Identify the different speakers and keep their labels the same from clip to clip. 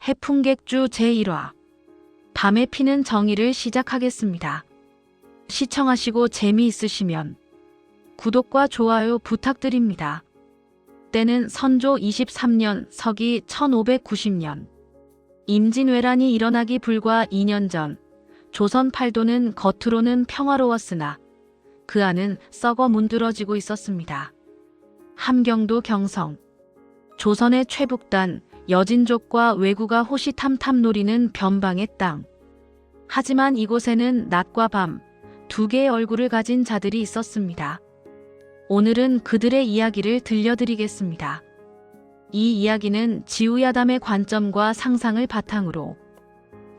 Speaker 1: 해풍객주 제1화 밤에 피는 정의를 시작하겠습니다. 시청하시고 재미있으시면 구독과 좋아요 부탁드립니다. 때는 선조 23년 서기 1590년 임진왜란이 일어나기 불과 2년 전 조선 팔도는 겉으로는 평화로웠으나 그 안은 썩어 문드러지고 있었습니다. 함경도 경성 조선의 최북단 여진족과 왜구가 호시탐탐 노리는 변방의 땅. 하지만 이곳에는 낮과 밤 두 개의 얼굴을 가진 자들이 있었습니다. 오늘은 그들의 이야기를 들려드리겠습니다. 이 이야기는 지우야담의 관점과 상상을 바탕으로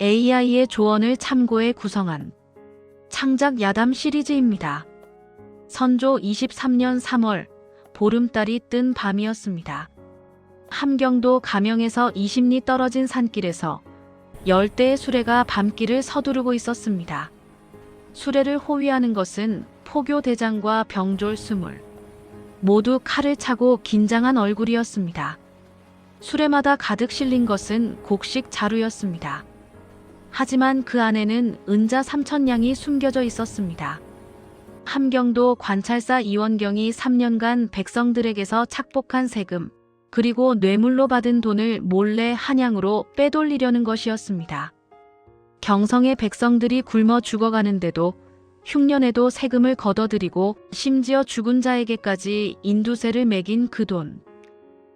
Speaker 1: AI의 조언을 참고해 구성한 창작 야담 시리즈입니다. 선조 23년 3월 보름달이 뜬 밤이었습니다. 함경도 가명에서 20리 떨어진 산길에서 10대의 수레가 밤길을 서두르고 있었습니다. 수레를 호위하는 것은 포교 대장과 병졸 20. 모두 칼을 차고 긴장한 얼굴이었습니다. 수레마다 가득 실린 것은 곡식 자루였습니다. 하지만 그 안에는 은자 3,000냥이 숨겨져 있었습니다. 함경도 관찰사 이원경이 3년간 백성들에게서 착복한 세금, 그리고 뇌물로 받은 돈을 몰래 한양으로 빼돌리려는 것이었습니다. 경성의 백성들이 굶어 죽어가는데도 흉년에도 세금을 걷어들이고 심지어 죽은 자에게까지 인두세를 매긴 그 돈.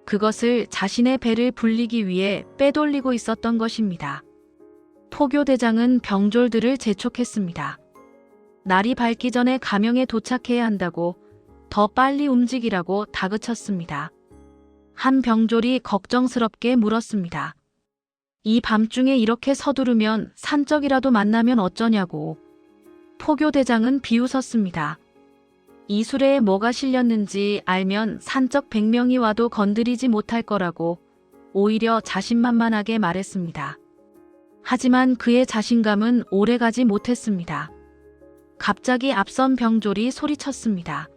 Speaker 1: 그것을 자신의 배를 불리기 위해 빼돌리고 있었던 것입니다. 포교대장은 병졸들을 재촉했습니다. 날이 밝기 전에 가명에 도착해야 한다고 더 빨리 움직이라고 다그쳤습니다. 한 병졸이 걱정스럽게 물었습니다. 이 밤중에 이렇게 서두르면 산적이라도 만나면 어쩌냐고. 포교대장은 비웃었습니다. 이 수레에 뭐가 실렸는지 알면 산적 100명이 와도 건드리지 못할 거라고 오히려 자신만만하게 말했습니다. 하지만 그의 자신감은 오래가지 못했습니다. 갑자기 앞선 병졸이 소리쳤습니다.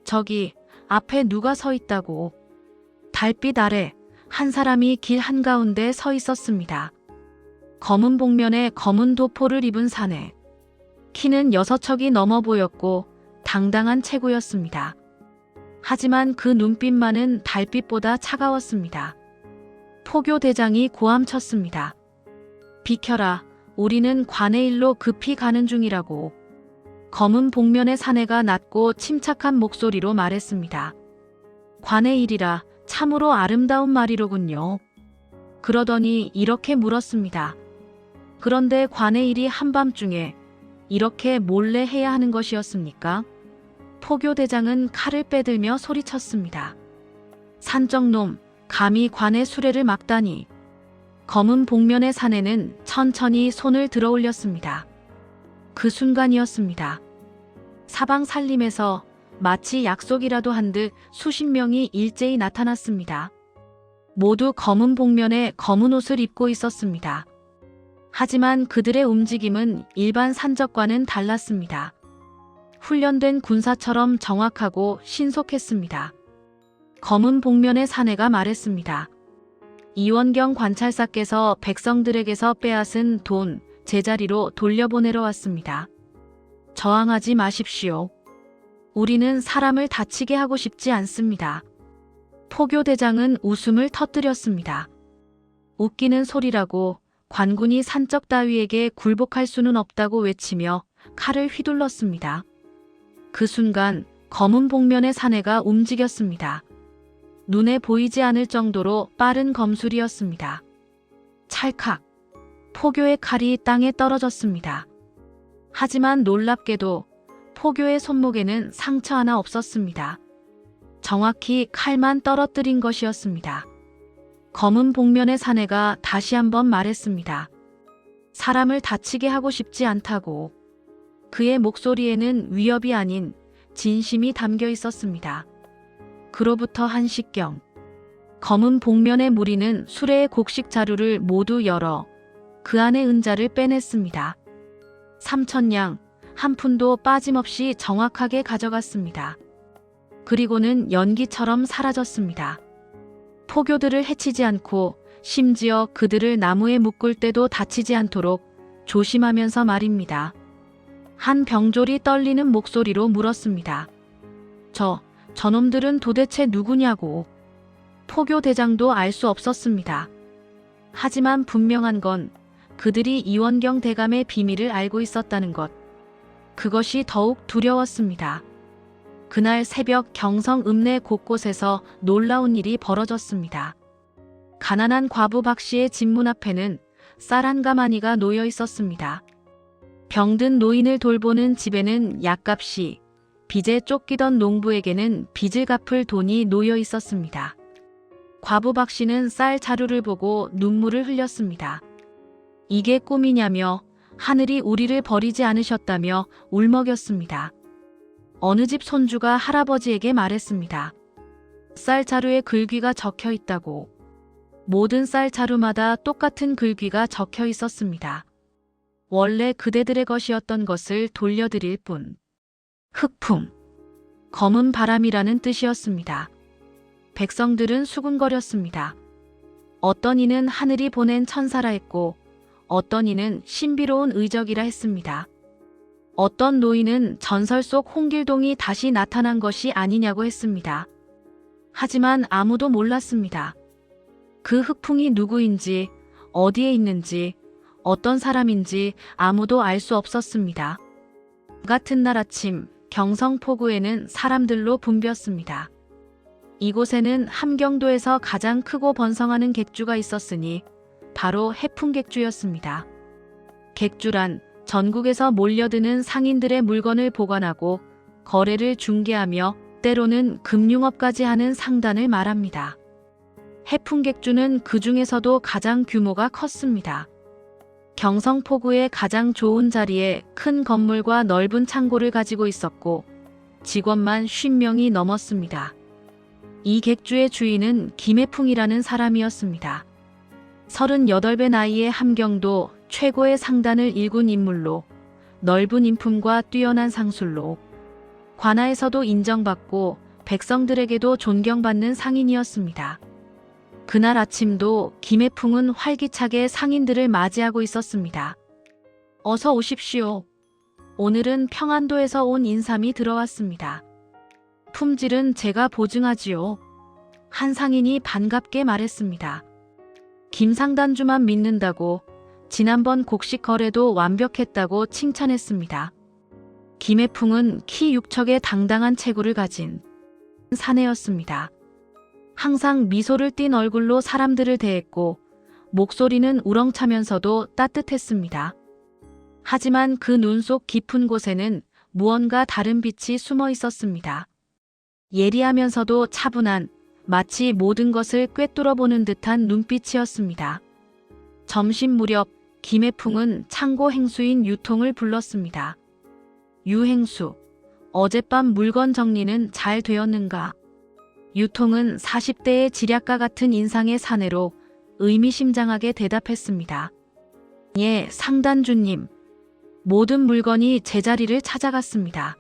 Speaker 1: 저기 앞에 누가 서 있다고. 달빛 아래 한 사람이 길 한가운데 서 있었습니다. 검은 복면에 검은 도포를 입은 사내. 키는 6척이 넘어 보였고 당당한 체구였습니다. 하지만 그 눈빛만은 달빛보다 차가웠습니다. 포교대장이 고함쳤습니다. 비켜라, 우리는 관의 일로 급히 가는 중이라고. 검은 복면의 사내가 낮고 침착한 목소리로 말했습니다. 관의 일이라 참으로 아름다운 말이로군요. 그러더니 이렇게 물었습니다. 그런데 관의 일이 한밤중에 이렇게 몰래 해야 하는 것이었습니까? 포교대장은 칼을 빼들며 소리쳤습니다. 산적놈, 감히 관의 수레를 막다니. 검은 복면의 사내는 천천히 손을 들어 올렸습니다. 그 순간이었습니다. 사방 살림에서 마치 약속이라도 한 듯 수십 명이 일제히 나타났습니다. 모두 검은 복면에 검은 옷을 입고 있었습니다. 하지만 그들의 움직임은 일반 산적과는 달랐습니다. 훈련된 군사처럼 정확하고 신속했습니다. 검은 복면의 사내가 말했습니다. 이원경 관찰사께서 백성들에게서 빼앗은 돈, 제자리로 돌려보내러 왔습니다. 저항하지 마십시오. 우리는 사람을 다치게 하고 싶지 않습니다. 포교대장은 웃음을 터뜨렸습니다. 웃기는 소리라고 관군이 산적 따위에게 굴복할 수는 없다고 외치며 칼을 휘둘렀습니다. 그 순간 검은 복면의 사내가 움직였습니다. 눈에 보이지 않을 정도로 빠른 검술이었습니다. 찰칵! 포교의 칼이 땅에 떨어졌습니다. 하지만 놀랍게도 포교의 손목에는 상처 하나 없었습니다. 정확히 칼만 떨어뜨린 것이었습니다. 검은 복면의 사내가 다시 한번 말했습니다. 사람을 다치게 하고 싶지 않다고. 그의 목소리에는 위협이 아닌 진심이 담겨 있었습니다. 그로부터 한 시경, 검은 복면의 무리는 수레의 곡식 자루를 모두 열어 그 안의 은자를 빼냈습니다. 3,000냥, 한 푼도 빠짐없이 정확하게 가져갔습니다. 그리고는 연기처럼 사라졌습니다. 포교들을 해치지 않고 심지어 그들을 나무에 묶을 때도 다치지 않도록 조심하면서 말입니다. 한 병졸이 떨리는 목소리로 물었습니다. 저놈들은 도대체 누구냐고. 포교 대장도 알 수 없었습니다. 하지만 분명한 건 그들이 이원경 대감의 비밀을 알고 있었다는 것. 그것이 더욱 두려웠습니다. 그날 새벽 경성 읍내 곳곳에서 놀라운 일이 벌어졌습니다. 가난한 과부 박 씨의 집 문 앞에는 쌀 한 가마니가 놓여 있었습니다. 병든 노인을 돌보는 집에는 약값이, 빚에 쫓기던 농부에게는 빚을 갚을 돈이 놓여 있었습니다. 과부 박 씨는 쌀 자루를 보고 눈물을 흘렸습니다. 이게 꿈이냐며, 하늘이 우리를 버리지 않으셨다며 울먹였습니다. 어느 집 손주가 할아버지에게 말했습니다. 쌀 자루에 글귀가 적혀 있다고. 모든 쌀 자루마다 똑같은 글귀가 적혀 있었습니다. 원래 그대들의 것이었던 것을 돌려드릴 뿐. 흑풍, 검은 바람이라는 뜻이었습니다. 백성들은 수군거렸습니다. 어떤 이는 하늘이 보낸 천사라 했고, 어떤 이는 신비로운 의적이라 했습니다. 어떤 노인은 전설 속 홍길동이 다시 나타난 것이 아니냐고 했습니다. 하지만 아무도 몰랐습니다. 그 흑풍이 누구인지, 어디에 있는지, 어떤 사람인지 아무도 알 수 없었습니다. 같은 날 아침 경성포구에는 사람들로 붐볐습니다. 이곳에는 함경도에서 가장 크고 번성하는 객주가 있었으니 바로 해풍객주였습니다. 객주란 전국에서 몰려드는 상인들의 물건을 보관하고 거래를 중개하며 때로는 금융업까지 하는 상단을 말합니다. 해풍객주는 그 중에서도 가장 규모가 컸습니다. 경성포구의 가장 좋은 자리에 큰 건물과 넓은 창고를 가지고 있었고 직원만 50명이 넘었습니다. 이 객주의 주인은 김해풍이라는 사람이었습니다. 38배 나이의 함경도 최고의 상단을 일군 인물로 넓은 인품과 뛰어난 상술로 관아에서도 인정받고 백성들에게도 존경받는 상인이었습니다. 그날 아침도 김해풍은 활기차게 상인들을 맞이하고 있었습니다. 어서 오십시오. 오늘은 평안도에서 온 인삼이 들어왔습니다. 품질은 제가 보증하지요. 한 상인이 반갑게 말했습니다. 김상단주만 믿는다고 지난번 곡식 거래도 완벽했다고 칭찬했습니다. 김해풍은 키 6척의 당당한 체구를 가진 사내였습니다. 항상 미소를 띤 얼굴로 사람들을 대했고 목소리는 우렁차면서도 따뜻했습니다. 하지만 그 눈 속 깊은 곳에는 무언가 다른 빛이 숨어 있었습니다. 예리하면서도 차분한, 마치 모든 것을 꿰뚫어보는 듯한 눈빛이었습니다. 점심 무렵 김해풍은 창고 행수인 유통을 불렀습니다. 유행수, 어젯밤 물건 정리는 잘 되었는가? 유통은 40대의 지략가 같은 인상의 사내로 의미심장하게 대답했습니다. 예, 상단주님. 모든 물건이 제자리를 찾아갔습니다.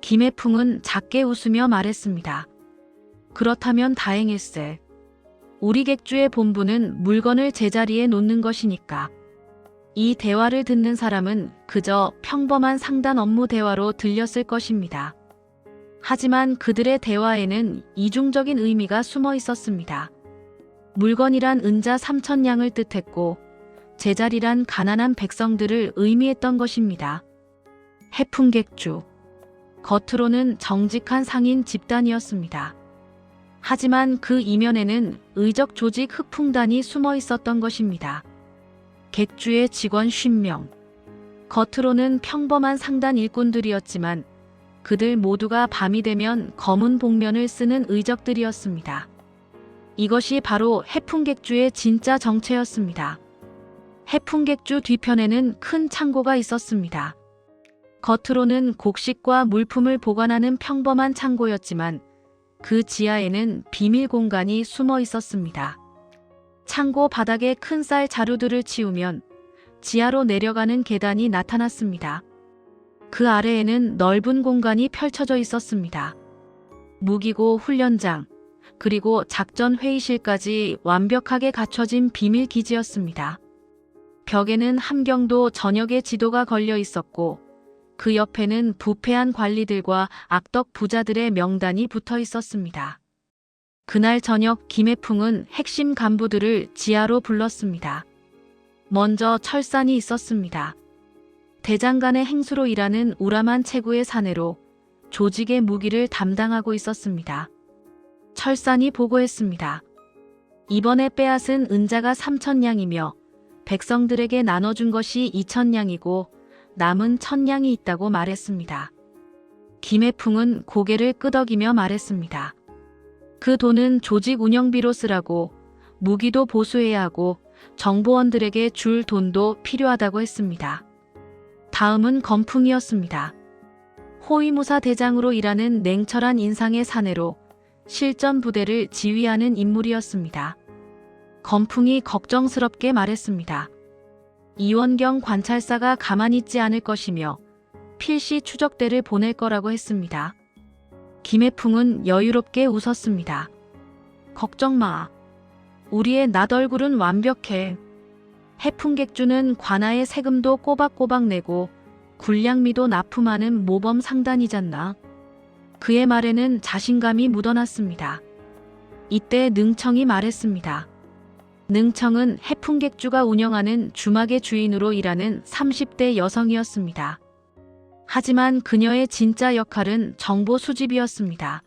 Speaker 1: 김해풍은 작게 웃으며 말했습니다. 그렇다면 다행일세. 우리 객주의 본분은 물건을 제자리에 놓는 것이니까. 이 대화를 듣는 사람은 그저 평범한 상단 업무 대화로 들렸을 것입니다. 하지만 그들의 대화에는 이중적인 의미가 숨어 있었습니다. 물건이란 은자 3,000냥을 뜻했고 제자리란 가난한 백성들을 의미했던 것입니다. 해풍객주. 겉으로는 정직한 상인 집단이었습니다. 하지만 그 이면에는 의적 조직 흑풍단이 숨어 있었던 것입니다. 객주의 직원 50명. 겉으로는 평범한 상단 일꾼들이었지만 그들 모두가 밤이 되면 검은 복면을 쓰는 의적들이었습니다. 이것이 바로 해풍객주의 진짜 정체였습니다. 해풍객주 뒤편에는 큰 창고가 있었습니다. 겉으로는 곡식과 물품을 보관하는 평범한 창고였지만 그 지하에는 비밀 공간이 숨어 있었습니다. 창고 바닥에 큰 쌀 자루들을 치우면 지하로 내려가는 계단이 나타났습니다. 그 아래에는 넓은 공간이 펼쳐져 있었습니다. 무기고 훈련장, 그리고 작전 회의실까지 완벽하게 갖춰진 비밀 기지였습니다. 벽에는 함경도 전역의 지도가 걸려 있었고 그 옆에는 부패한 관리들과 악덕 부자들의 명단이 붙어 있었습니다. 그날 저녁 김해풍은 핵심 간부들을 지하로 불렀습니다. 먼저 철산이 있었습니다. 대장간의 행수로 일하는 우람한 체구의 사내로 조직의 무기를 담당하고 있었습니다. 철산이 보고했습니다. 이번에 빼앗은 은자가 3,000냥이며 백성들에게 나눠준 것이 2,000냥이고 남은 1,000냥이 있다고 말했습니다. 김해풍은 고개를 끄덕이며 말했습니다. 그 돈은 조직 운영비로 쓰라고, 무기도 보수해야 하고 정보원들에게 줄 돈도 필요하다고 했습니다. 다음은 건풍이었습니다. 호위무사 대장으로 일하는 냉철한 인상의 사내로 실전 부대를 지휘하는 인물이었습니다. 건풍이 걱정스럽게 말했습니다. 이원경 관찰사가 가만히 있지 않을 것이며 필시 추적대를 보낼 거라고 했습니다. 김해풍은 여유롭게 웃었습니다. 걱정 마. 우리의 낯얼굴은 완벽해. 해풍객주는 관아의 세금도 꼬박꼬박 내고 군량미도 납품하는 모범 상단이잖나. 그의 말에는 자신감이 묻어났습니다. 이때 능청이 말했습니다. 능청은 해풍객주가 운영하는 주막의 주인으로 일하는 30대 여성이었습니다. 하지만 그녀의 진짜 역할은 정보 수집이었습니다.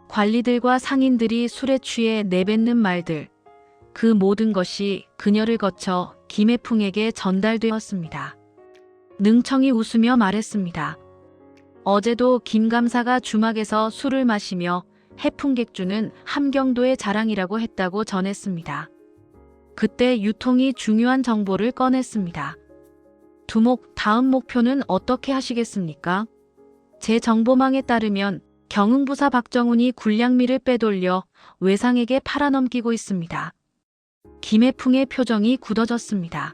Speaker 1: 관리들과 상인들이 술에 취해 내뱉는 말들, 그 모든 것이 그녀를 거쳐 김해풍에게 전달되었습니다. 능청이 웃으며 말했습니다. 어제도 김감사가 주막에서 술을 마시며 해풍객주는 함경도의 자랑이라고 했다고 전했습니다. 그때 유통이 중요한 정보를 꺼냈습니다. 두목, 다음 목표는 어떻게 하시겠습니까? 제 정보망에 따르면 경흥부사 박정훈이 군량미를 빼돌려 외상에게 팔아넘기고 있습니다. 김해풍의 표정이 굳어졌습니다.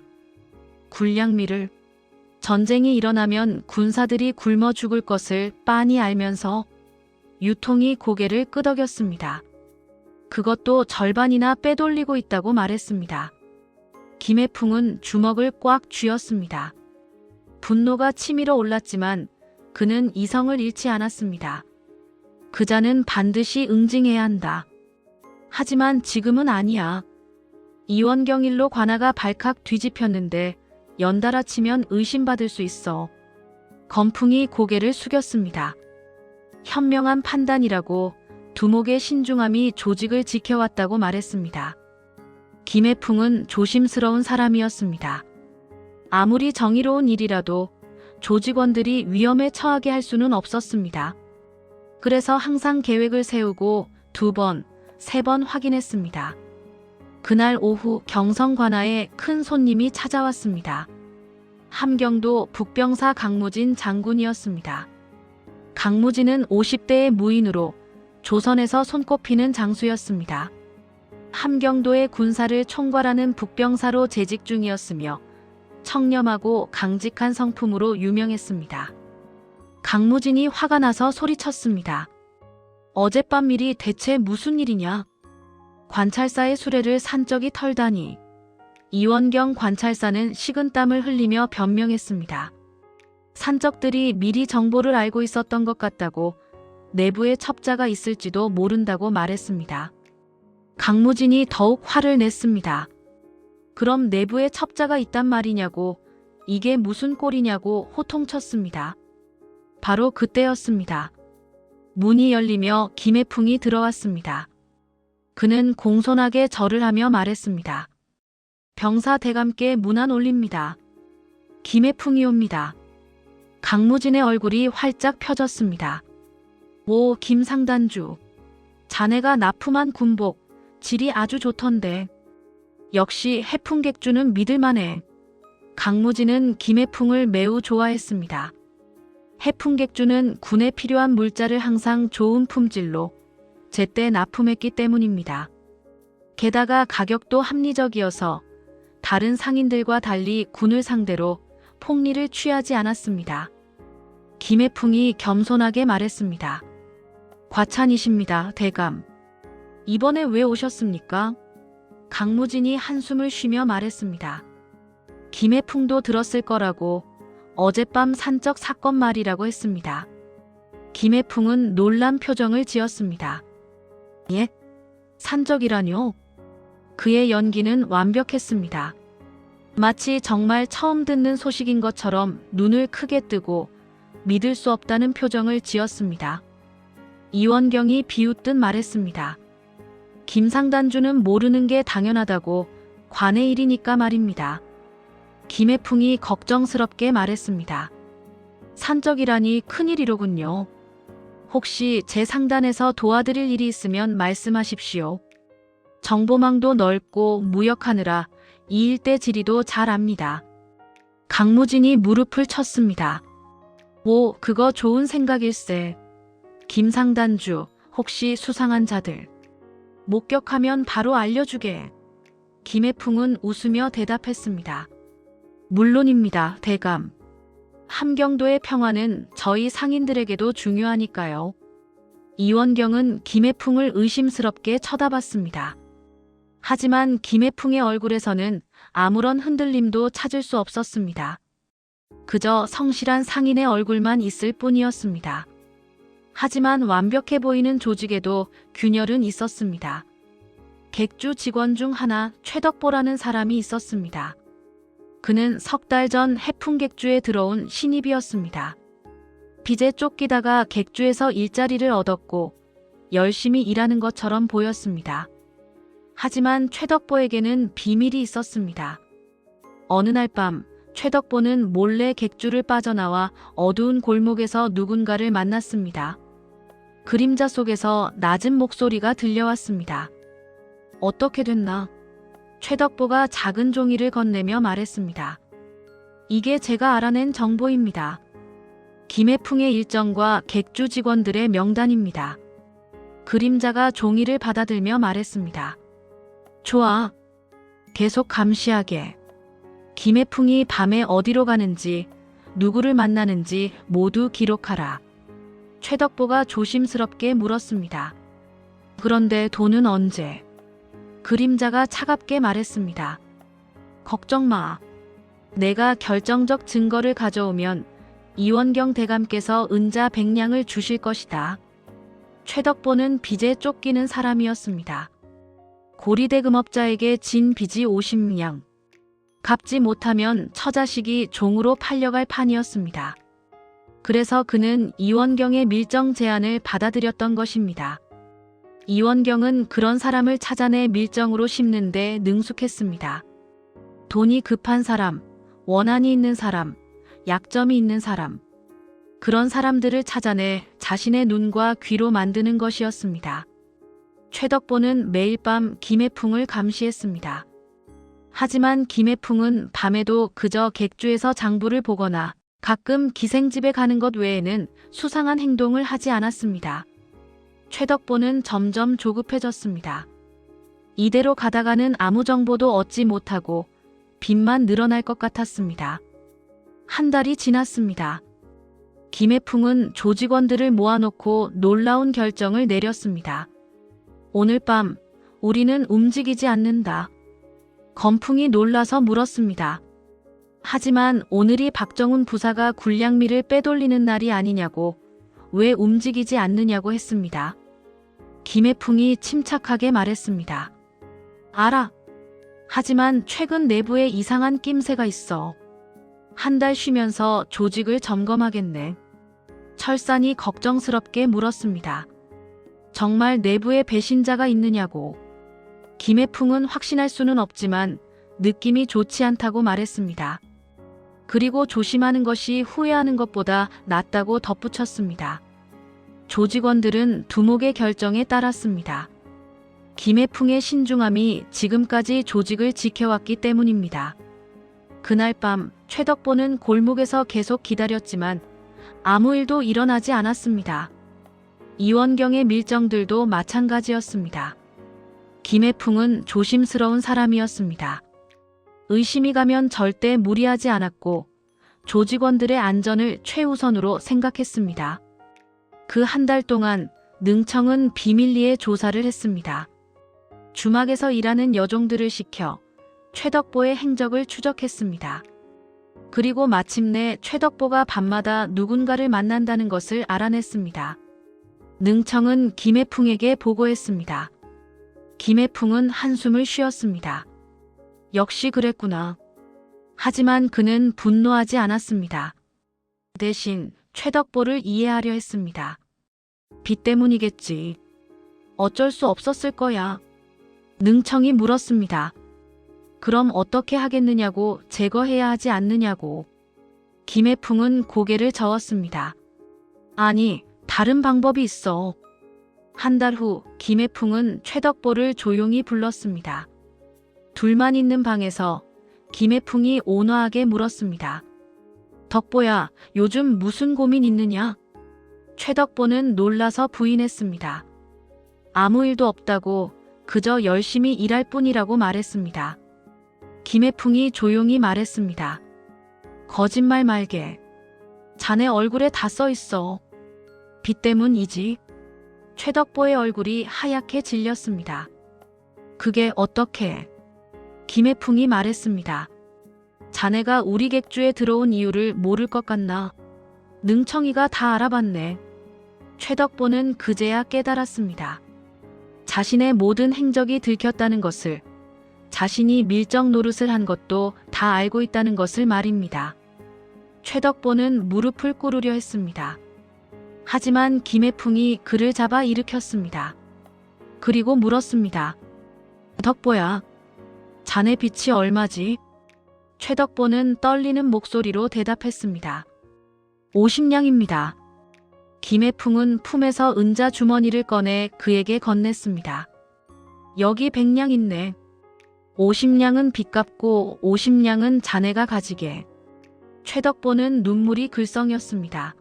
Speaker 1: 군량미를, 전쟁이 일어나면 군사들이 굶어 죽을 것을 빤히 알면서 유통이 고개를 끄덕였습니다. 그것도 절반이나 빼돌리고 있다고 말했습니다. 김해풍은 주먹을 꽉 쥐었습니다. 분노가 치밀어 올랐지만 그는 이성을 잃지 않았습니다. 그자는 반드시 응징해야 한다. 하지만 지금은 아니야. 이원경 일로 관아가 발칵 뒤집혔는데 연달아 치면 의심받을 수 있어. 건풍이 고개를 숙였습니다. 현명한 판단이라고, 두목의 신중함이 조직을 지켜왔다고 말했습니다. 김해풍은 조심스러운 사람이었습니다. 아무리 정의로운 일이라도 조직원들이 위험에 처하게 할 수는 없었습니다. 그래서 항상 계획을 세우고 2번, 3번 확인했습니다. 그날 오후 경성 관아에 큰 손님이 찾아왔습니다. 함경도 북병사 강무진 장군이었습니다. 강무진은 50대의 무인으로 조선에서 손꼽히는 장수였습니다. 함경도의 군사를 총괄하는 북병사로 재직 중이었으며 청렴하고 강직한 성품으로 유명했습니다. 강무진이 화가 나서 소리쳤습니다. 어젯밤 일이 대체 무슨 일이냐? 관찰사의 수레를 산적이 털다니. 이원경 관찰사는 식은땀을 흘리며 변명했습니다. 산적들이 미리 정보를 알고 있었던 것 같다고, 내부에 첩자가 있을지도 모른다고 말했습니다. 강무진이 더욱 화를 냈습니다. 그럼 내부에 첩자가 있단 말이냐고, 이게 무슨 꼴이냐고 호통쳤습니다. 바로 그때였습니다. 문이 열리며 김해풍이 들어왔습니다. 그는 공손하게 절을 하며 말했습니다. 병사 대감께 문안 올립니다. 김해풍이 옵니다. 강무진의 얼굴이 활짝 펴졌습니다. 오, 김상단주. 자네가 납품한 군복, 질이 아주 좋던데. 역시 해풍객주는 믿을만해. 강무진은 김해풍을 매우 좋아했습니다. 해풍객주는 군에 필요한 물자를 항상 좋은 품질로 제때 납품했기 때문입니다. 게다가 가격도 합리적이어서 다른 상인들과 달리 군을 상대로 폭리를 취하지 않았습니다. 김해풍이 겸손하게 말했습니다. 과찬이십니다, 대감. 이번에 왜 오셨습니까? 강무진이 한숨을 쉬며 말했습니다. 김해풍도 들었을 거라고 어젯밤 산적 사건 말이라고 했습니다. 김해풍은 놀란 표정을 지었습니다. 예? 산적이라뇨? 그의 연기는 완벽했습니다. 마치 정말 처음 듣는 소식인 것처럼 눈을 크게 뜨고 믿을 수 없다는 표정을 지었습니다. 이원경이 비웃듯 말했습니다. 김상단주는 모르는 게 당연하다고 관의 일이니까 말입니다. 김해풍이 걱정스럽게 말했습니다. 산적이라니 큰일이로군요. 혹시 제 상단에서 도와드릴 일이 있으면 말씀하십시오. 정보망도 넓고 무역하느라 이 일대 지리도 잘 압니다. 강무진이 무릎을 쳤습니다. 오, 그거 좋은 생각일세. 김상단주, 혹시 수상한 자들 목격하면 바로 알려주게. 김해풍은 웃으며 대답했습니다. 물론입니다, 대감. 함경도의 평화는 저희 상인들에게도 중요하니까요. 이원경은 김해풍을 의심스럽게 쳐다봤습니다. 하지만 김해풍의 얼굴에서는 아무런 흔들림도 찾을 수 없었습니다. 그저 성실한 상인의 얼굴만 있을 뿐이었습니다. 하지만 완벽해 보이는 조직에도 균열은 있었습니다. 객주 직원 중 하나 최덕보라는 사람이 있었습니다. 그는 석 달 전 해풍객주에 들어온 신입이었습니다. 빚에 쫓기다가 객주에서 일자리를 얻었고 열심히 일하는 것처럼 보였습니다. 하지만 최덕보에게는 비밀이 있었습니다. 어느 날 밤 최덕보는 몰래 객주를 빠져나와 어두운 골목에서 누군가를 만났습니다. 그림자 속에서 낮은 목소리가 들려왔습니다. 어떻게 됐나? 최덕보가 작은 종이를 건네며 말했습니다. 이게 제가 알아낸 정보입니다. 김해풍의 일정과 객주 직원들의 명단입니다. 그림자가 종이를 받아들며 말했습니다. 좋아. 계속 감시하게. 김해풍이 밤에 어디로 가는지, 누구를 만나는지 모두 기록하라. 최덕보가 조심스럽게 물었습니다. 그런데 돈은 언제? 그림자가 차갑게 말했습니다. 걱정 마. 내가 결정적 증거를 가져오면 이원경 대감께서 은자 100냥을 주실 것이다. 최덕보는 빚에 쫓기는 사람이었습니다. 고리대금업자에게 진 빚이 50냥. 갚지 못하면 처자식이 종으로 팔려갈 판이었습니다. 그래서 그는 이원경의 밀정 제안을 받아들였던 것입니다. 이원경은 그런 사람을 찾아내 밀정으로 심는데 능숙했습니다. 돈이 급한 사람, 원한이 있는 사람, 약점이 있는 사람, 그런 사람들을 찾아내 자신의 눈과 귀로 만드는 것이었습니다. 최덕보는 매일 밤 김해풍을 감시했습니다. 하지만 김해풍은 밤에도 그저 객주에서 장부를 보거나 가끔 기생집에 가는 것 외에는 수상한 행동을 하지 않았습니다. 최덕보는 점점 조급해졌습니다. 이대로 가다가는 아무 정보도 얻지 못하고 빚만 늘어날 것 같았습니다. 한 달이 지났습니다. 김해풍은 조직원들을 모아놓고 놀라운 결정을 내렸습니다. 오늘 밤 우리는 움직이지 않는다. 건풍이 놀라서 물었습니다. 하지만 오늘이 박정훈 부사가 군량미를 빼돌리는 날이 아니냐고, 왜 움직이지 않느냐고 했습니다. 김해풍이 침착하게 말했습니다. 알아. 하지만 최근 내부에 이상한 낌새가 있어. 한 달 쉬면서 조직을 점검하겠네. 철산이 걱정스럽게 물었습니다. 정말 내부에 배신자가 있느냐고. 김해풍은 확신할 수는 없지만 느낌이 좋지 않다고 말했습니다. 그리고 조심하는 것이 후회하는 것보다 낫다고 덧붙였습니다. 조직원들은 두목의 결정에 따랐습니다. 김해풍의 신중함이 지금까지 조직을 지켜왔기 때문입니다. 그날 밤 최덕보는 골목에서 계속 기다렸지만 아무 일도 일어나지 않았습니다. 이원경의 밀정들도 마찬가지였습니다. 김해풍은 조심스러운 사람이었습니다. 의심이 가면 절대 무리하지 않았고 조직원들의 안전을 최우선으로 생각했습니다. 그 한 달 동안 능청은 비밀리에 조사를 했습니다. 주막에서 일하는 여종들을 시켜 최덕보의 행적을 추적했습니다. 그리고 마침내 최덕보가 밤마다 누군가를 만난다는 것을 알아냈습니다. 능청은 김해풍에게 보고했습니다. 김해풍은 한숨을 쉬었습니다. 역시 그랬구나. 하지만 그는 분노하지 않았습니다. 대신 최덕보를 이해하려 했습니다. 빚 때문이겠지. 어쩔 수 없었을 거야. 능청이 물었습니다. 그럼 어떻게 하겠느냐고, 제거해야 하지 않느냐고. 김해풍은 고개를 저었습니다. 아니, 다른 방법이 있어. 한 달 후 김해풍은 최덕보를 조용히 불렀습니다. 둘만 있는 방에서 김해풍이 온화하게 물었습니다. 덕보야, 요즘 무슨 고민 있느냐? 최덕보는 놀라서 부인했습니다. 아무 일도 없다고, 그저 열심히 일할 뿐이라고 말했습니다. 김해풍이 조용히 말했습니다. 거짓말 말게. 자네 얼굴에 다 써 있어. 빚 때문이지. 최덕보의 얼굴이 하얗게 질렸습니다. 그게 어떻게? 김해풍이 말했습니다. 자네가 우리 객주에 들어온 이유를 모를 것 같나? 능청이가 다 알아봤네. 최덕보는 그제야 깨달았습니다. 자신의 모든 행적이 들켰다는 것을, 자신이 밀정 노릇을 한 것도 다 알고 있다는 것을 말입니다. 최덕보는 무릎을 꿇으려 했습니다. 하지만 김해풍이 그를 잡아 일으켰습니다. 그리고 물었습니다. 덕보야, 자네 빚이 얼마지? 최덕보는 떨리는 목소리로 대답했습니다. 50냥입니다. 김해풍은 품에서 은자 주머니를 꺼내 그에게 건넸습니다. 여기 100냥 있네. 50냥은 빚 갚고 50냥은 자네가 가지게. 최덕보는 눈물이 글썽였습니다.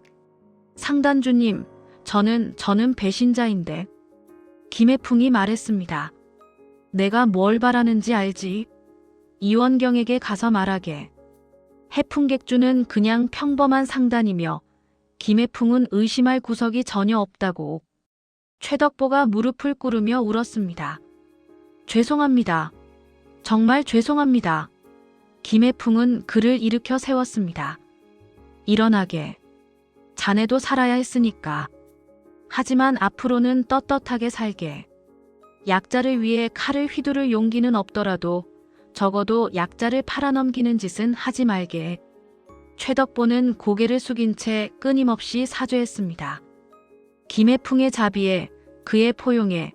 Speaker 1: 상단주님, 저는 배신자인데. 김해풍이 말했습니다. 내가 뭘 바라는지 알지? 이원경에게 가서 말하게. 해풍객주는 그냥 평범한 상단이며 김해풍은 의심할 구석이 전혀 없다고. 최덕보가 무릎을 꿇으며 울었습니다. 죄송합니다. 정말 죄송합니다. 김해풍은 그를 일으켜 세웠습니다. 일어나게. 자네도 살아야 했으니까. 하지만 앞으로는 떳떳하게 살게. 약자를 위해 칼을 휘두를 용기는 없더라도 적어도 약자를 팔아넘기는 짓은 하지 말게. 최덕보는 고개를 숙인 채 끊임없이 사죄했습니다. 김해풍의 자비에, 그의 포용에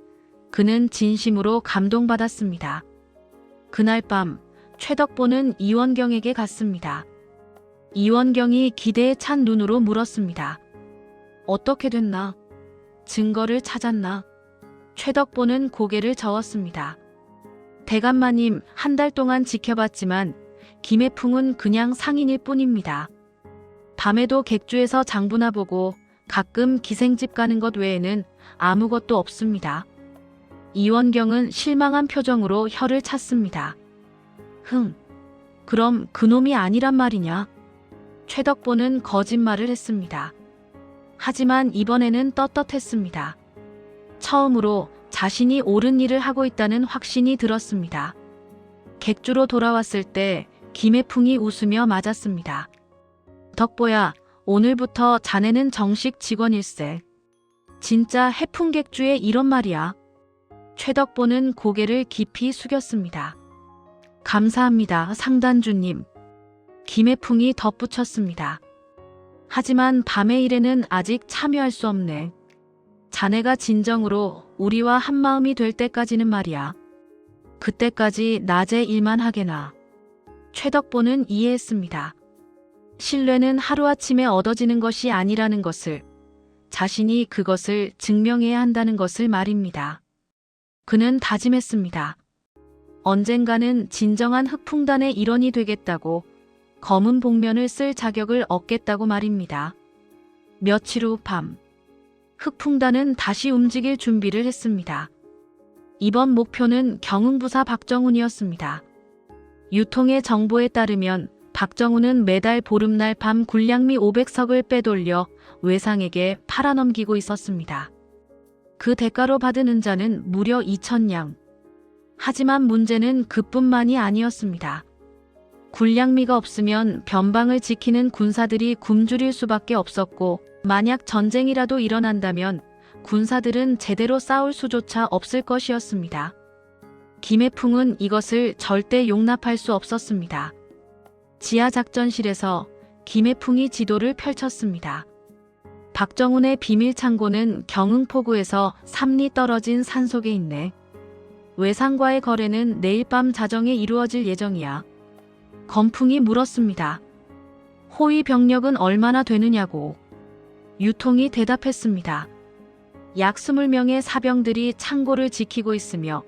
Speaker 1: 그는 진심으로 감동받았습니다. 그날 밤 최덕보는 이원경에게 갔습니다. 이원경이 기대에 찬 눈으로 물었습니다. 어떻게 됐나? 증거를 찾았나? 최덕보는 고개를 저었습니다. 대감마님, 한 달 동안 지켜봤지만 김해풍은 그냥 상인일 뿐입니다. 밤에도 객주에서 장부나 보고 가끔 기생집 가는 것 외에는 아무것도 없습니다. 이원경은 실망한 표정으로 혀를 찼습니다. 그럼 그놈이 아니란 말이냐? 최덕보는 거짓말을 했습니다. 하지만 이번에는 떳떳했습니다. 처음으로 자신이 옳은 일을 하고 있다는 확신이 들었습니다. 객주로 돌아왔을 때 김해풍이 웃으며 맞았습니다. 덕보야, 오늘부터 자네는 정식 직원일세. 진짜 해풍객주의 이런 말이야. 최덕보는 고개를 깊이 숙였습니다. 감사합니다, 상단주님. 김해풍이 덧붙였습니다. 하지만 밤의 일에는 아직 참여할 수 없네. 자네가 진정으로 우리와 한마음이 될 때까지는 말이야. 그때까지 낮에 일만 하게나. 최덕보는 이해했습니다. 신뢰는 하루아침에 얻어지는 것이 아니라는 것을, 자신이 그것을 증명해야 한다는 것을 말입니다. 그는 다짐했습니다. 언젠가는 진정한 흑풍단의 일원이 되겠다고, 검은 복면을 쓸 자격을 얻겠다고 말입니다. 며칠 후 밤, 흑풍단은 다시 움직일 준비를 했습니다. 이번 목표는 경흥부사 박정훈이었습니다. 유통의 정보에 따르면 박정훈은 매달 보름날 밤 군량미 500석을 빼돌려 외상에게 팔아넘기고 있었습니다. 그 대가로 받은 은자는 무려 2,000냥. 하지만 문제는 그뿐만이 아니었습니다. 군량미가 없으면 변방을 지키는 군사들이 굶주릴 수밖에 없었고, 만약 전쟁이라도 일어난다면 군사들은 제대로 싸울 수조차 없을 것이었습니다. 김해풍은 이것을 절대 용납할 수 없었습니다. 지하작전실에서 김해풍이 지도를 펼쳤습니다. 박정훈의 비밀창고는 경흥포구에서 3리 떨어진 산속에 있네. 외상과의 거래는 내일 밤 자정에 이루어질 예정이야. 건풍이 물었습니다. 호위 병력은 얼마나 되느냐고. 유통이 대답했습니다. 약 20명의 사병들이 창고를 지키고 있으며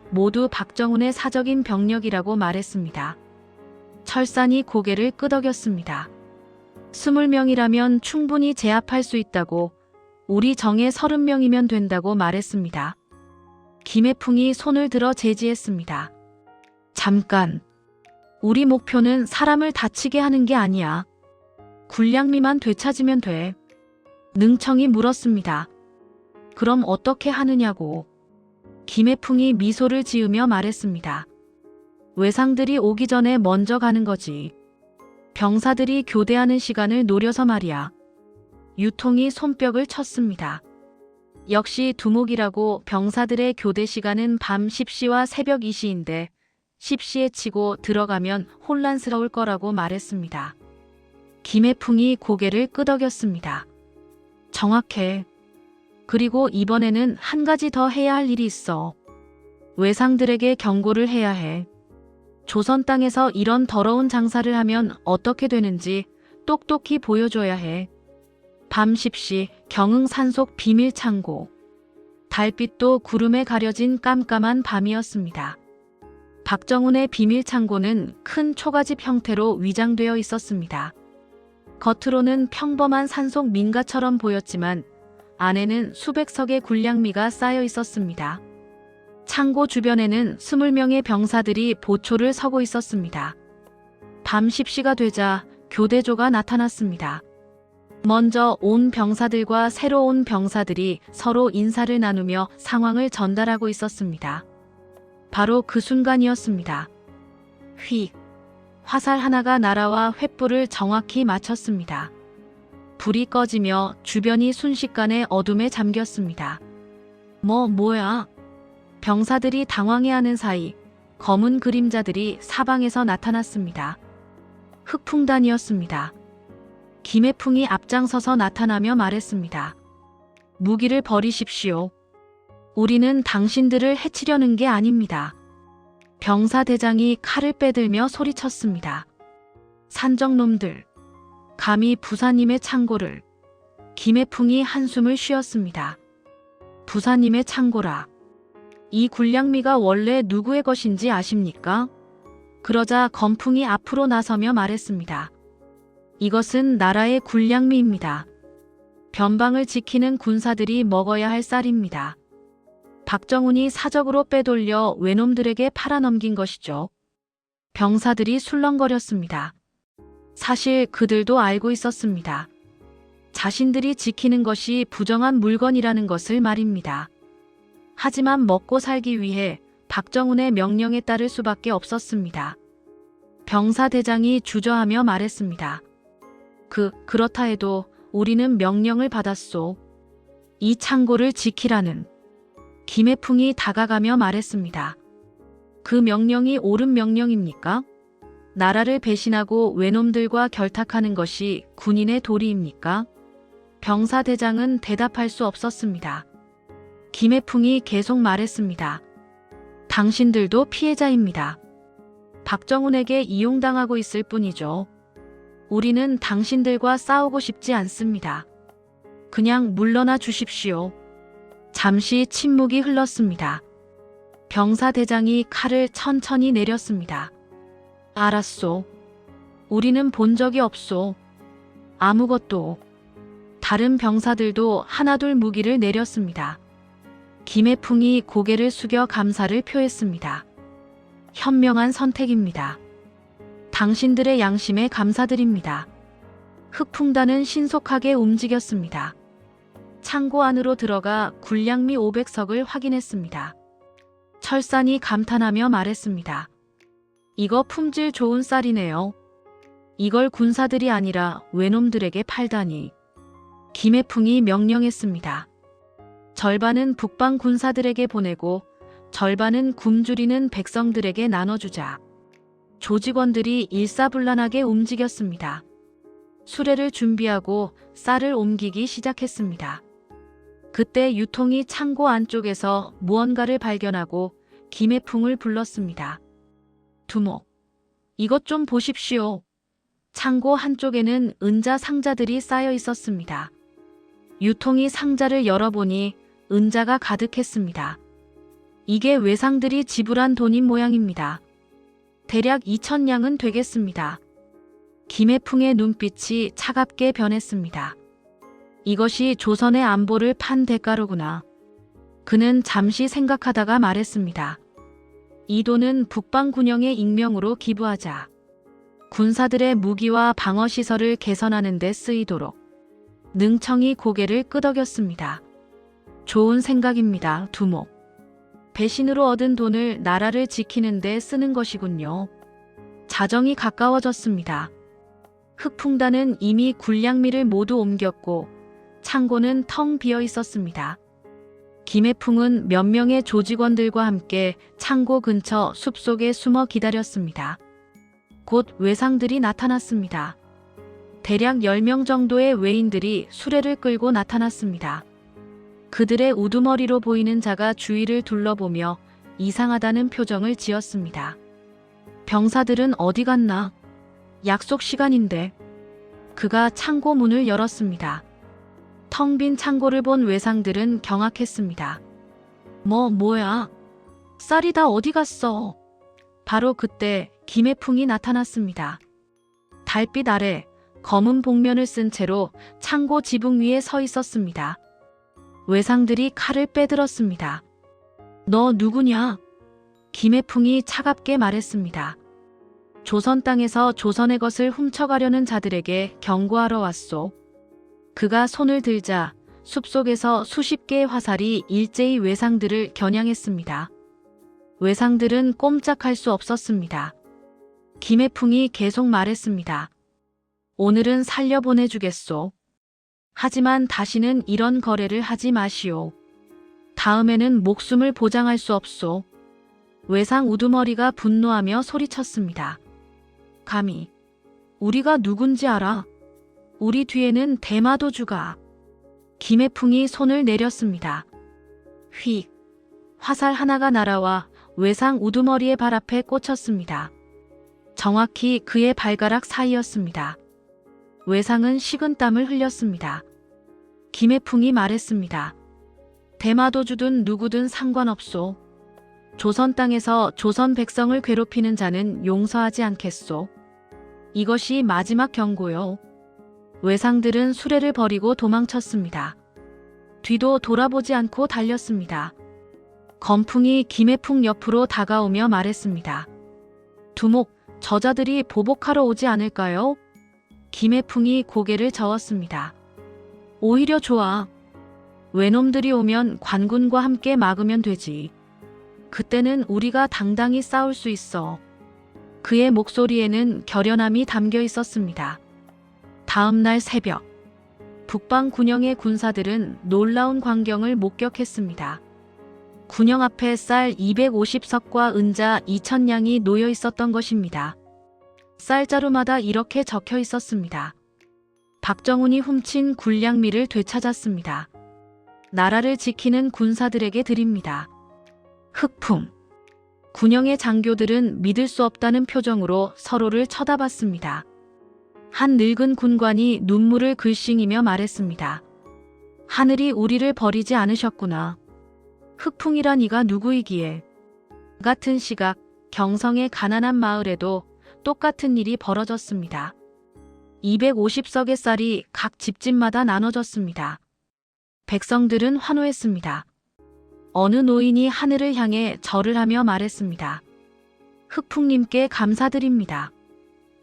Speaker 1: 모두 박정훈의 사적인 병력이라고 말했습니다. 철산이 고개를 끄덕였습니다. 20명이라면 충분히 제압할 수 있다고, 우리 정예 30명이면 된다고 말했습니다. 김해풍이 손을 들어 제지했습니다. 잠깐. 우리 목표는 사람을 다치게 하는 게 아니야. 군량미만 되찾으면 돼. 능청이 물었습니다. 그럼 어떻게 하느냐고. 김해풍이 미소를 지으며 말했습니다. 외상들이 오기 전에 먼저 가는 거지. 병사들이 교대하는 시간을 노려서 말이야. 유통이 손뼉을 쳤습니다. 역시 두목이라고. 병사들의 교대 시간은 밤 10시와 새벽 2시인데 10시에 치고 들어가면 혼란스러울 거라고 말했습니다. 김해풍이 고개를 끄덕였습니다. 정확해. 그리고 이번에는 한 가지 더 해야 할 일이 있어. 외상들에게 경고를 해야 해. 조선 땅에서 이런 더러운 장사를 하면 어떻게 되는지 똑똑히 보여줘야 해. 밤 10시 경흥 산속 비밀 창고. 달빛도 구름에 가려진 깜깜한 밤이었습니다. 박정훈의 비밀 창고는 큰 초가집 형태로 위장되어 있었습니다. 겉으로는 평범한 산속 민가처럼 보였지만 안에는 수백 석의 군량미가 쌓여 있었습니다. 창고 주변에는 20명의 병사들이 보초를 서고 있었습니다. 밤 10시가 되자 교대조가 나타났습니다. 먼저 온 병사들과 새로 온 병사들이 서로 인사를 나누며 상황을 전달하고 있었습니다. 바로 그 순간이었습니다. 휙! 화살 하나가 날아와 횃불을 정확히 맞췄습니다. 불이 꺼지며 주변이 순식간에 어둠에 잠겼습니다. 뭐야? 병사들이 당황해하는 사이 검은 그림자들이 사방에서 나타났습니다. 흑풍단이었습니다. 김해풍이 앞장서서 나타나며 말했습니다. 무기를 버리십시오. 우리는 당신들을 해치려는 게 아닙니다. 병사대장이 칼을 빼들며 소리쳤습니다. 산적놈들, 감히 부사님의 창고를. 김해풍이 한숨을 쉬었습니다. 부사님의 창고라. 이 군량미가 원래 누구의 것인지 아십니까? 그러자 건풍이 앞으로 나서며 말했습니다. 이것은 나라의 군량미입니다. 변방을 지키는 군사들이 먹어야 할 쌀입니다. 박정훈이 사적으로 빼돌려 외놈들에게 팔아넘긴 것이죠. 병사들이 술렁거렸습니다. 사실 그들도 알고 있었습니다. 자신들이 지키는 것이 부정한 물건이라는 것을 말입니다. 하지만 먹고 살기 위해 박정훈의 명령에 따를 수밖에 없었습니다. 병사대장이 주저하며 말했습니다. 그렇다 해도 우리는 명령을 받았소. 이 창고를 지키라는. 김해풍이 다가가며 말했습니다. 그 명령이 옳은 명령입니까? 나라를 배신하고 외놈들과 결탁하는 것이 군인의 도리입니까? 병사대장은 대답할 수 없었습니다. 김해풍이 계속 말했습니다. 당신들도 피해자입니다. 박정훈에게 이용당하고 있을 뿐이죠. 우리는 당신들과 싸우고 싶지 않습니다. 그냥 물러나 주십시오. 잠시 침묵이 흘렀습니다. 병사대장이 칼을 천천히 내렸습니다. 알았소. 우리는 본 적이 없소. 아무것도. 다른 병사들도 하나둘 무기를 내렸습니다. 김해풍이 고개를 숙여 감사를 표했습니다. 현명한 선택입니다. 당신들의 양심에 감사드립니다. 흑풍단은 신속하게 움직였습니다. 창고 안으로 들어가 군량미 500석을 확인했습니다. 설산이 감탄하며 말했습니다. 이거 품질 좋은 쌀이네요. 이걸 군사들이 아니라 외놈들에게 팔다니. 김해풍이 명령했습니다. 절반은 북방 군사들에게 보내고 절반은 굶주리는 백성들에게 나눠주자. 조직원들이 일사불란하게 움직였습니다. 수레를 준비하고 쌀을 옮기기 시작했습니다. 그때 유통이 창고 안쪽에서 무언가를 발견하고 김해풍을 불렀습니다. 두목, 이것 좀 보십시오. 창고 한쪽에는 은자 상자들이 쌓여 있었습니다. 유통이 상자를 열어보니 은자가 가득했습니다. 이게 외상들이 지불한 돈인 모양입니다. 대략 2,000냥은 되겠습니다. 김해풍의 눈빛이 차갑게 변했습니다. 이것이 조선의 안보를 판 대가로구나. 그는 잠시 생각하다가 말했습니다. 이 돈은 북방 군영의 익명으로 기부하자. 군사들의 무기와 방어시설을 개선하는 데 쓰이도록. 능청이 고개를 끄덕였습니다. 좋은 생각입니다, 두목. 배신으로 얻은 돈을 나라를 지키는 데 쓰는 것이군요. 자정이 가까워졌습니다. 흑풍단은 이미 군량미를 모두 옮겼고 창고는 텅 비어 있었습니다. 김해풍은 몇 명의 조직원들과 함께 창고 근처 숲속에 숨어 기다렸습니다. 곧 외상들이 나타났습니다. 대략 10명 정도의 외인들이 수레를 끌고 나타났습니다. 그들의 우두머리로 보이는 자가 주위를 둘러보며 이상하다는 표정을 지었습니다. 병사들은 어디 갔나? 약속 시간인데. 그가 창고 문을 열었습니다. 텅 빈 창고를 본 외상들은 경악했습니다. 뭐야? 쌀이 다 어디 갔어? 바로 그때 김해풍이 나타났습니다. 달빛 아래 검은 복면을 쓴 채로 창고 지붕 위에 서 있었습니다. 외상들이 칼을 빼들었습니다. 너 누구냐? 김해풍이 차갑게 말했습니다. 조선 땅에서 조선의 것을 훔쳐가려는 자들에게 경고하러 왔소. 그가 손을 들자 숲속에서 수십 개의 화살이 일제히 외상들을 겨냥했습니다. 외상들은 꼼짝할 수 없었습니다. 김해풍이 계속 말했습니다. 오늘은 살려보내주겠소. 하지만 다시는 이런 거래를 하지 마시오. 다음에는 목숨을 보장할 수 없소. 외상 우두머리가 분노하며 소리쳤습니다. 감히 우리가 누군지 알아? 우리 뒤에는 대마도주가. 김해풍이 손을 내렸습니다. 휙, 화살 하나가 날아와 외상 우두머리의 발 앞에 꽂혔습니다. 정확히 그의 발가락 사이였습니다. 외상은 식은땀을 흘렸습니다. 김해풍이 말했습니다. 대마도주든 누구든 상관없소. 조선 땅에서 조선 백성을 괴롭히는 자는 용서하지 않겠소. 이것이 마지막 경고요. 외상들은 수레를 버리고 도망쳤습니다. 뒤도 돌아보지 않고 달렸습니다. 건풍이 김해풍 옆으로 다가오며 말했습니다. 두목, 저자들이 보복하러 오지 않을까요? 김해풍이 고개를 저었습니다. 오히려 좋아. 외놈들이 오면 관군과 함께 막으면 되지. 그때는 우리가 당당히 싸울 수 있어. 그의 목소리에는 결연함이 담겨 있었습니다. 다음 날 새벽, 북방 군영의 군사들은 놀라운 광경을 목격했습니다. 군영 앞에 쌀 250석과 은자 2,000냥이 놓여 있었던 것입니다. 쌀자루마다 이렇게 적혀 있었습니다. 박정훈이 훔친 군량미를 되찾았습니다. 나라를 지키는 군사들에게 드립니다. 흑풍. 군영의 장교들은 믿을 수 없다는 표정으로 서로를 쳐다봤습니다. 한 늙은 군관이 눈물을 글썽이며 말했습니다. 하늘이 우리를 버리지 않으셨구나. 흑풍이란 이가 누구이기에. 같은 시각 경성의 가난한 마을에도 똑같은 일이 벌어졌습니다. 250석의 쌀이 각 집집마다 나눠졌습니다. 백성들은 환호했습니다. 어느 노인이 하늘을 향해 절을 하며 말했습니다. 흑풍님께 감사드립니다.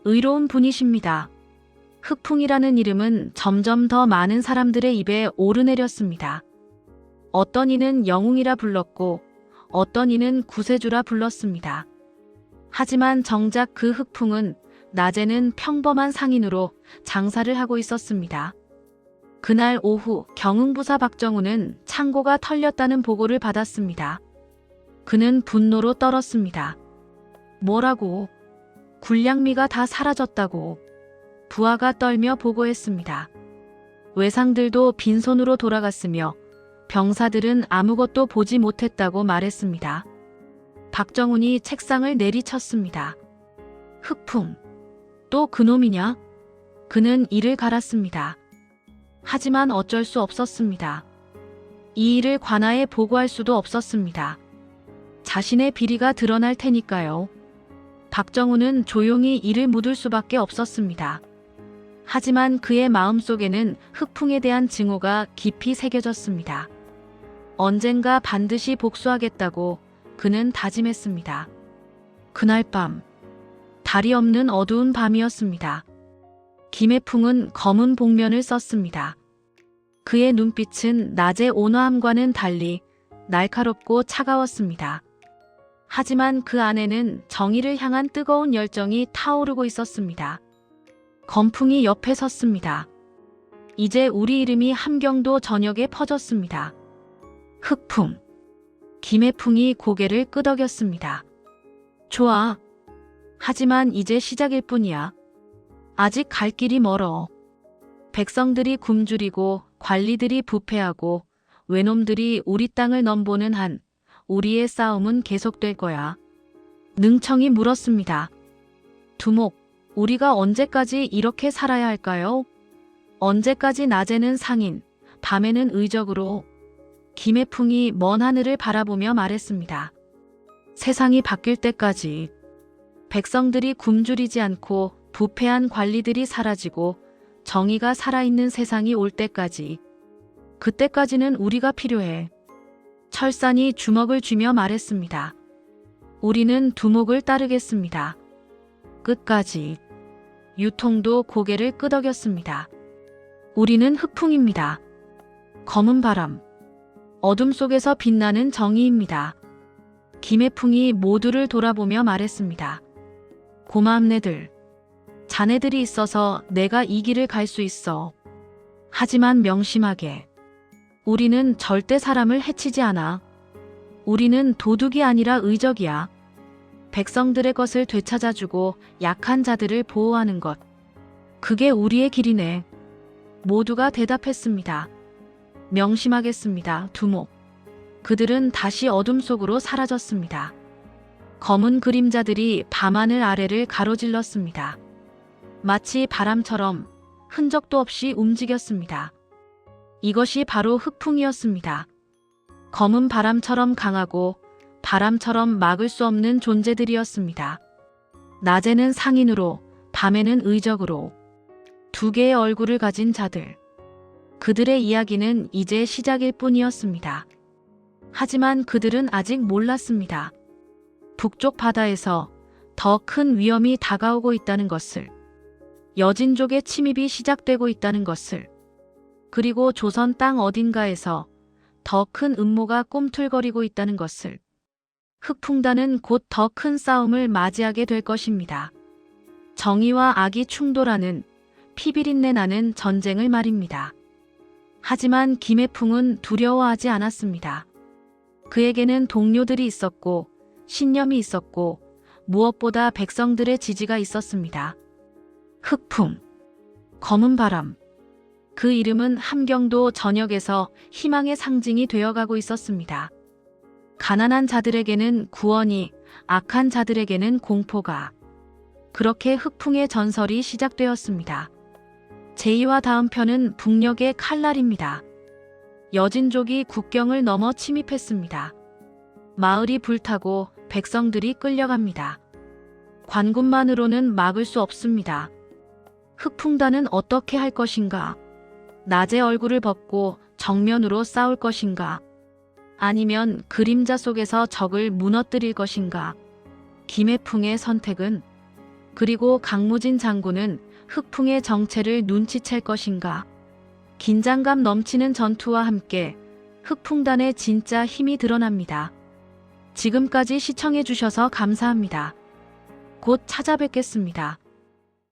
Speaker 1: 의로운 분이십니다. 흑풍이라는 이름은 점점 더 많은 사람들의 입에 오르내렸습니다. 어떤 이는 영웅이라 불렀고 어떤 이는 구세주라 불렀습니다. 하지만 정작 그 흑풍은 낮에는 평범한 상인으로 장사를 하고 있었습니다. 그날 오후 경흥부사 박정우는 창고가 털렸다는 보고를 받았습니다. 그는 분노로 떨었습니다. 뭐라고? 군량미가 다 사라졌다고. 부하가 떨며 보고했습니다. 외상들도 빈손으로 돌아갔으며 병사들은 아무것도 보지 못했다고 말했습니다. 박정훈이 책상을 내리쳤습니다. 흑풍, 또 그놈이냐? 그는 이를 갈았습니다. 하지만 어쩔 수 없었습니다. 이 일을 관아에 보고할 수도 없었습니다. 자신의 비리가 드러날 테니까요. 박정훈은 조용히 이를 묻을 수밖에 없었습니다. 하지만 그의 마음속에는 흑풍에 대한 증오가 깊이 새겨졌습니다. 언젠가 반드시 복수하겠다고 그는 다짐했습니다. 그날 밤, 달이 없는 어두운 밤이었습니다. 김해풍은 검은 복면을 썼습니다. 그의 눈빛은 낮의 온화함과는 달리 날카롭고 차가웠습니다. 하지만 그 안에는 정의를 향한 뜨거운 열정이 타오르고 있었습니다. 검풍이 옆에 섰습니다. 이제 우리 이름이 함경도 전역에 퍼졌습니다. 흑풍. 김해풍이 고개를 끄덕였습니다. 좋아. 하지만 이제 시작일 뿐이야. 아직 갈 길이 멀어. 백성들이 굶주리고 관리들이 부패하고 외놈들이 우리 땅을 넘보는 한 우리의 싸움은 계속될 거야. 능청이 물었습니다. 두목, 우리가 언제까지 이렇게 살아야 할까요? 언제까지 낮에는 상인, 밤에는 의적으로. 김해풍이 먼 하늘을 바라보며 말했습니다. 세상이 바뀔 때까지. 백성들이 굶주리지 않고 부패한 관리들이 사라지고 정의가 살아있는 세상이 올 때까지. 그때까지는 우리가 필요해. 철산이 주먹을 쥐며 말했습니다. 우리는 두목을 따르겠습니다. 끝까지. 유통도 고개를 끄덕였습니다. 우리는 흑풍입니다. 검은 바람. 어둠 속에서 빛나는 정의입니다. 김해풍이 모두를 돌아보며 말했습니다. 고맙네들. 자네들이 있어서 내가 이 길을 갈 수 있어. 하지만 명심하게. 우리는 절대 사람을 해치지 않아. 우리는 도둑이 아니라 의적이야. 백성들의 것을 되찾아주고 약한 자들을 보호하는 것. 그게 우리의 길이네. 모두가 대답했습니다. 명심하겠습니다, 두목. 그들은 다시 어둠 속으로 사라졌습니다. 검은 그림자들이 밤하늘 아래를 가로질렀습니다. 마치 바람처럼 흔적도 없이 움직였습니다. 이것이 바로 흑풍이었습니다. 검은 바람처럼 강하고 바람처럼 막을 수 없는 존재들이었습니다. 낮에는 상인으로, 밤에는 의적으로. 두 개의 얼굴을 가진 자들. 그들의 이야기는 이제 시작일 뿐이었습니다. 하지만 그들은 아직 몰랐습니다. 북쪽 바다에서 더 큰 위험이 다가오고 있다는 것을. 여진족의 침입이 시작되고 있다는 것을. 그리고 조선 땅 어딘가에서 더 큰 음모가 꿈틀거리고 있다는 것을. 흑풍단은 곧 더 큰 싸움을 맞이하게 될 것입니다. 정의와 악이 충돌하는 피비린내 나는 전쟁을 말입니다. 하지만 김해풍은 두려워하지 않았습니다. 그에게는 동료들이 있었고 신념이 있었고 무엇보다 백성들의 지지가 있었습니다. 흑풍, 검은 바람. 그 이름은 함경도 전역에서 희망의 상징이 되어가고 있었습니다. 가난한 자들에게는 구원이, 악한 자들에게는 공포가. 그렇게 흑풍의 전설이 시작되었습니다. 제2화 다음 편은 북녘의 칼날입니다. 여진족이 국경을 넘어 침입했습니다. 마을이 불타고 백성들이 끌려갑니다. 관군만으로는 막을 수 없습니다. 흑풍단은 어떻게 할 것인가? 낮의 얼굴을 벗고 정면으로 싸울 것인가? 아니면 그림자 속에서 적을 무너뜨릴 것인가? 김해풍의 선택은? 그리고 강무진 장군은 흑풍의 정체를 눈치챌 것인가? 긴장감 넘치는 전투와 함께 흑풍단의 진짜 힘이 드러납니다. 지금까지 시청해주셔서 감사합니다. 곧 찾아뵙겠습니다.